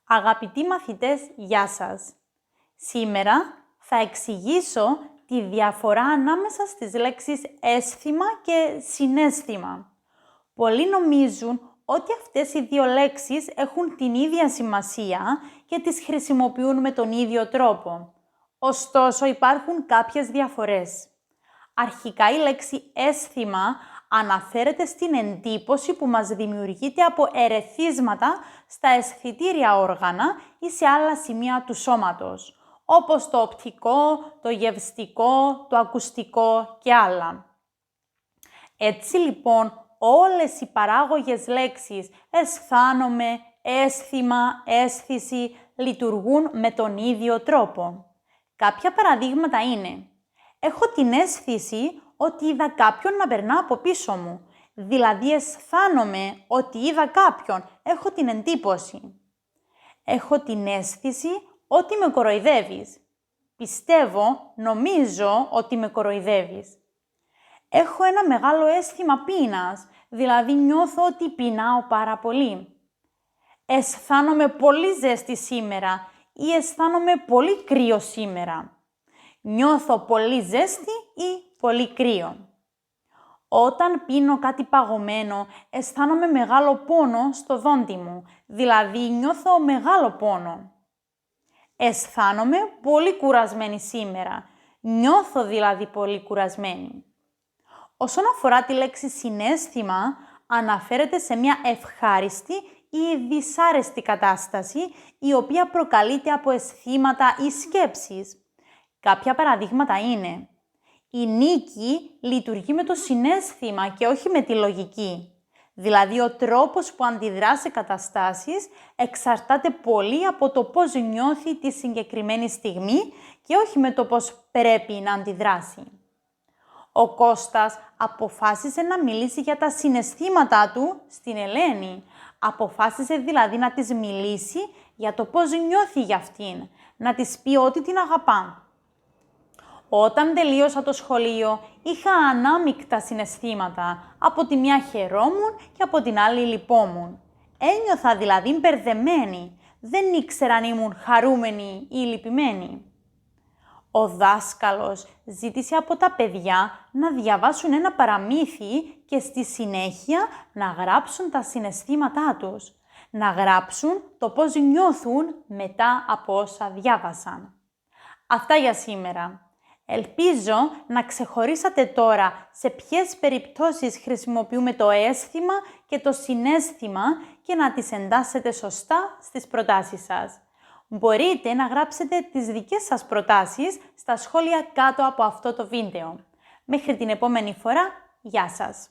Αγαπητοί μαθητές, γεια σας! Σήμερα θα εξηγήσω τη διαφορά ανάμεσα στις λέξεις αίσθημα και συναίσθημα. Πολλοί νομίζουν ότι αυτές οι δύο λέξεις έχουν την ίδια σημασία και τις χρησιμοποιούν με τον ίδιο τρόπο. Ωστόσο, υπάρχουν κάποιες διαφορές. Αρχικά, η λέξη αίσθημα αναφέρεται στην εντύπωση που μας δημιουργείται από ερεθίσματα στα αισθητήρια όργανα ή σε άλλα σημεία του σώματος, όπως το οπτικό, το γευστικό, το ακουστικό και άλλα. Έτσι λοιπόν, όλες οι παράγωγες λέξεις αισθάνομαι, αίσθημα, αίσθηση λειτουργούν με τον ίδιο τρόπο. Κάποια παραδείγματα είναι: έχω την αίσθηση ότι είδα κάποιον να περνά από πίσω μου. Δηλαδή αισθάνομαι ότι είδα κάποιον. Έχω την εντύπωση. Έχω την αίσθηση ότι με κοροϊδεύεις. Πιστεύω, νομίζω ότι με κοροϊδεύεις. Έχω ένα μεγάλο αίσθημα πείνας. Δηλαδή νιώθω ότι πεινάω πάρα πολύ. Αισθάνομαι πολύ ζέστη σήμερα ή αισθάνομαι πολύ κρύο σήμερα. Νιώθω πολύ ζέστη ή πολύ κρύο. Όταν πίνω κάτι παγωμένο, αισθάνομαι μεγάλο πόνο στο δόντι μου, δηλαδή νιώθω μεγάλο πόνο. Αισθάνομαι πολύ κουρασμένη σήμερα, νιώθω δηλαδή πολύ κουρασμένη. Όσον αφορά τη λέξη συναίσθημα, αναφέρεται σε μια ευχάριστη ή δυσάρεστη κατάσταση, η οποία προκαλείται από αισθήματα ή σκέψεις. Κάποια παραδείγματα είναι: η νίκη λειτουργεί με το συναίσθημα και όχι με τη λογική. Δηλαδή, ο τρόπος που αντιδρά σε καταστάσεις εξαρτάται πολύ από το πώς νιώθει τη συγκεκριμένη στιγμή και όχι με το πώς πρέπει να αντιδράσει. Ο Κώστας αποφάσισε να μιλήσει για τα συναισθήματά του στην Ελένη. Αποφάσισε δηλαδή να της μιλήσει για το πώς νιώθει για αυτήν, να της πει ότι την αγαπά. Όταν τελείωσα το σχολείο, είχα ανάμεικτα συναισθήματα. Από τη μια χαιρόμουν και από την άλλη λυπόμουν. Ένιωθα δηλαδή μπερδεμένη. Δεν ήξερα αν ήμουν χαρούμενη ή λυπημένη. Ο δάσκαλος ζήτησε από τα παιδιά να διαβάσουν ένα παραμύθι και στη συνέχεια να γράψουν τα συναισθήματά τους. Να γράψουν το πώς νιώθουν μετά από όσα διάβασαν. Αυτά για σήμερα. Ελπίζω να ξεχωρίσατε τώρα σε ποιες περιπτώσεις χρησιμοποιούμε το αίσθημα και το συναίσθημα και να τις εντάσσετε σωστά στις προτάσεις σας. Μπορείτε να γράψετε τις δικές σας προτάσεις στα σχόλια κάτω από αυτό το βίντεο. Μέχρι την επόμενη φορά, γεια σας!